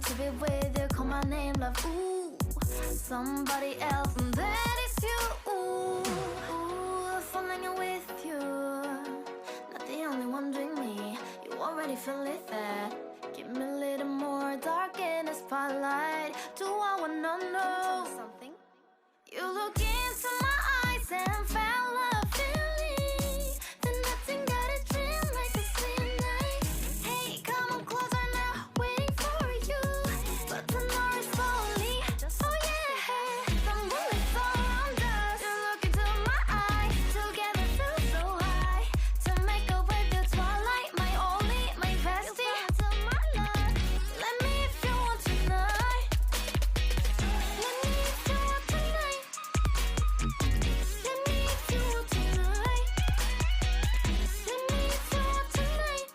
to be with you, call my name, love. Ooh, somebody else, and that is you. Ooh, falling in with you. Not the only one doing me. You already feel it there. Give me a little more dark in the spotlight. Do I wanna know something? You look into my eyes and fell love feeling. Then nothing got a dream like a same night. Hey, come on closer now, waiting for you. But tomorrow is slowly. Oh yeah, the moonlight's around us. You look into my eyes, together feel so high. To make up with the twilight, my only, my bestie. You my love. Let me if you want tonight. Let me if you want tonight. Let me if you want tonight. Let me if you want tonight.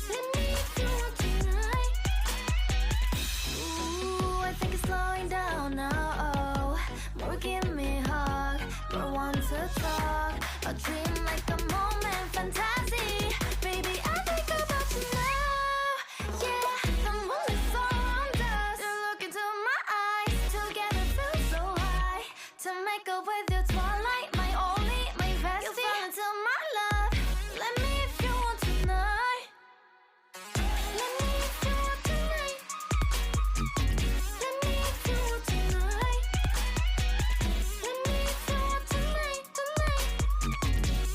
Let me if you want tonight. Ooh, I think it's slowing down now. More give me a hug, more want to talk. A dream like a moment, fantasy. Baby, I think about you now. Yeah, the moonlight's around us. You look into my eyes, together feel so high. To make up with your twilight, my only, my bestie. You fell into my love. Let me if you want tonight. Let me if you want tonight. Let me if you want tonight. Let me if you want tonight, tonight.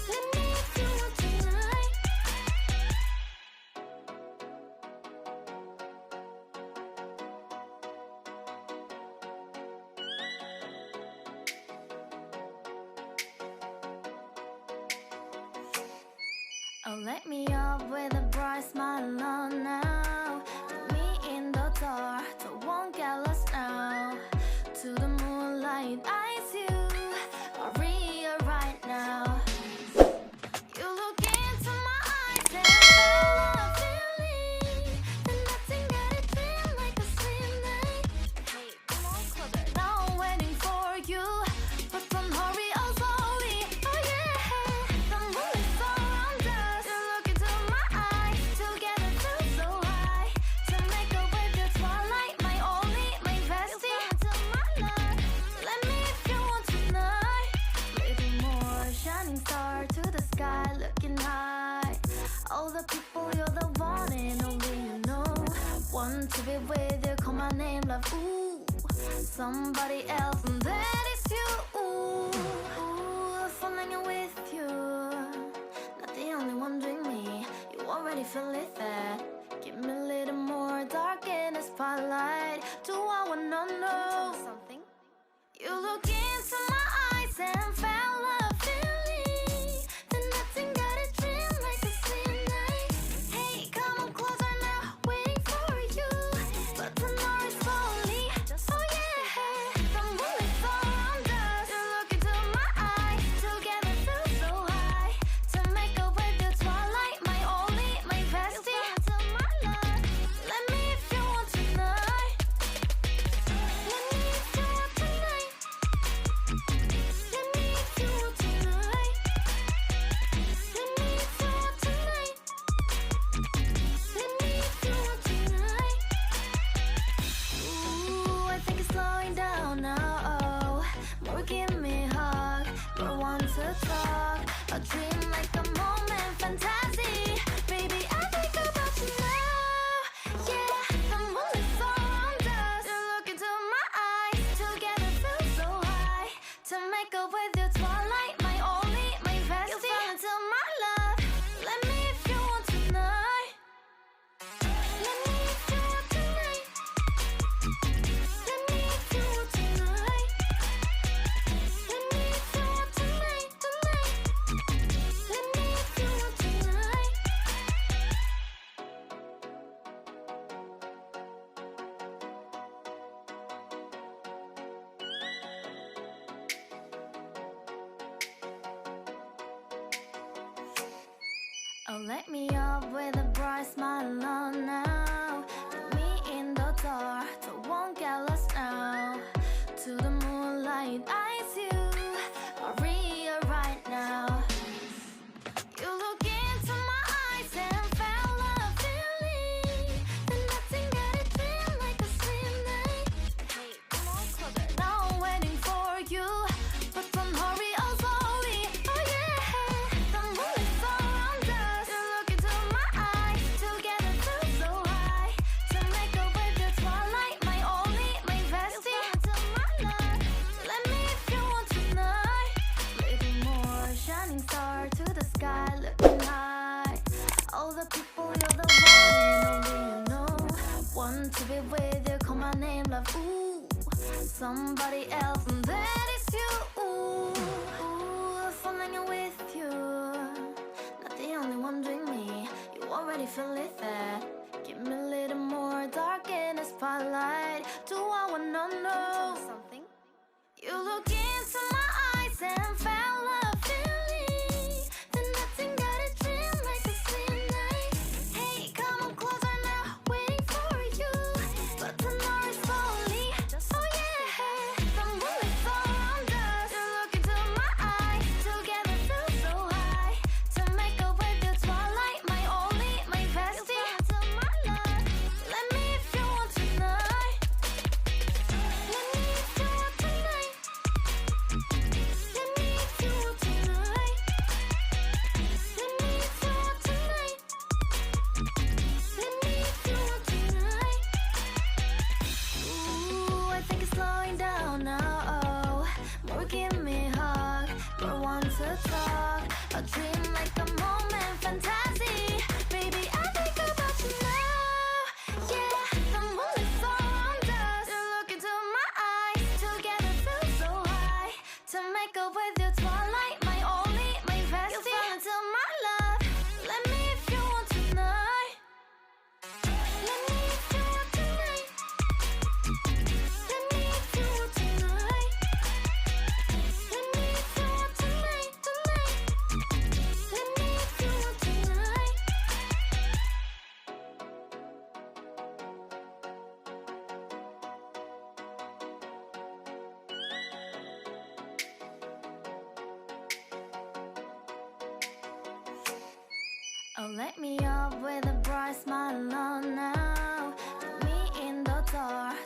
Let me if you want tonight. Oh, let me up with a bright smile on now. Put me in the dark, so won't get lost now. To the moonlight, I see you. Maria right now. You look into my eyes and fell love feeling. Then nothing got a dream like a same night. Hey, come on closer. Now I'm waiting for you, but don't hurry, oh slowly. Oh yeah, the moonlight's around us. You look into my eyes, together feel so high. To make up with your twilight, my only, my bestie. You fell into my love. Let me if you want tonight. Little more shining star to the sky, looking high. All the people, you're the one and only you know. Want to be with you, call my name, love. Ooh, somebody else, and that is you. Ooh, falling in with you. Not the only one doing me. You already feel it there. Give me a little more dark in the spotlight. Do I wanna know something? You look into my eyes and fell love feeling. Then nothing got a dream like a same night. Hey, come on closer now, waiting for you. But tomorrow is slowly. Oh yeah, the moonlight's around us. You look into my eyes, together feel so high. To make up with your twilight, my only, my bestie. You fell into my love. Let me if you want tonight. Let me if you want tonight. Let me if you want tonight. Let me if you want tonight. Let me if you want tonight. Ooh, I think it's slowing down now. More give me a hug, more want to talk. A dream like a moment, fantasy. Baby, I think about you now. Yeah, the moonlight's around us. You look into my eyes, together feel so high. To make up with your twilight, my only, my bestie. You fell into my love. Let me if you want tonight. Let me if you want tonight. Let me if you want tonight. Let me if you want tonight, tonight. Let me if you want tonight. Oh, let me up with a bright smile on now. Put me in the dark, so won't get lost now. To the moonlight, I see you. Maria right now. You look into my eyes and fell love feeling. Then nothing got people, you're the one and only you know. Want to be with you, call my name, love, ooh. Somebody else, and that is you, ooh. Falling in with you, not the only one doing me. You already feel it there. Give me a little more dark in the spotlight. Do I wanna know something? You look into my eyes and fell a feeling that nothing got a dream like a same night. Hey, come on closer now, waiting for you. But tomorrow is slowly, oh yeah. The moonlight's all around us. You look into my eyes, together feel so high. To make up with the twilight, my only, my bestie. You fell into my love. Let me if you want tonight. Let me if you want tonight. Let me if you want tonight. Let me if you want tonight. Let me if you want tonight. Ooh, I think it's slowing down now. Oh, more give me a hug, more want to talk. A dream like a moment, fantasy. Baby, I think about you now. Yeah, the moonlight's all around us. You look into my eyes, together feel so high. To make up with your twilight, my only, my bestie. You fell into my love. Let me if you want tonight. Let me if you want tonight. Let me if you want tonight. Let me if you want tonight, tonight. Let me if you want tonight. Oh, let me up with a bright smile on now. Meet me in the dark.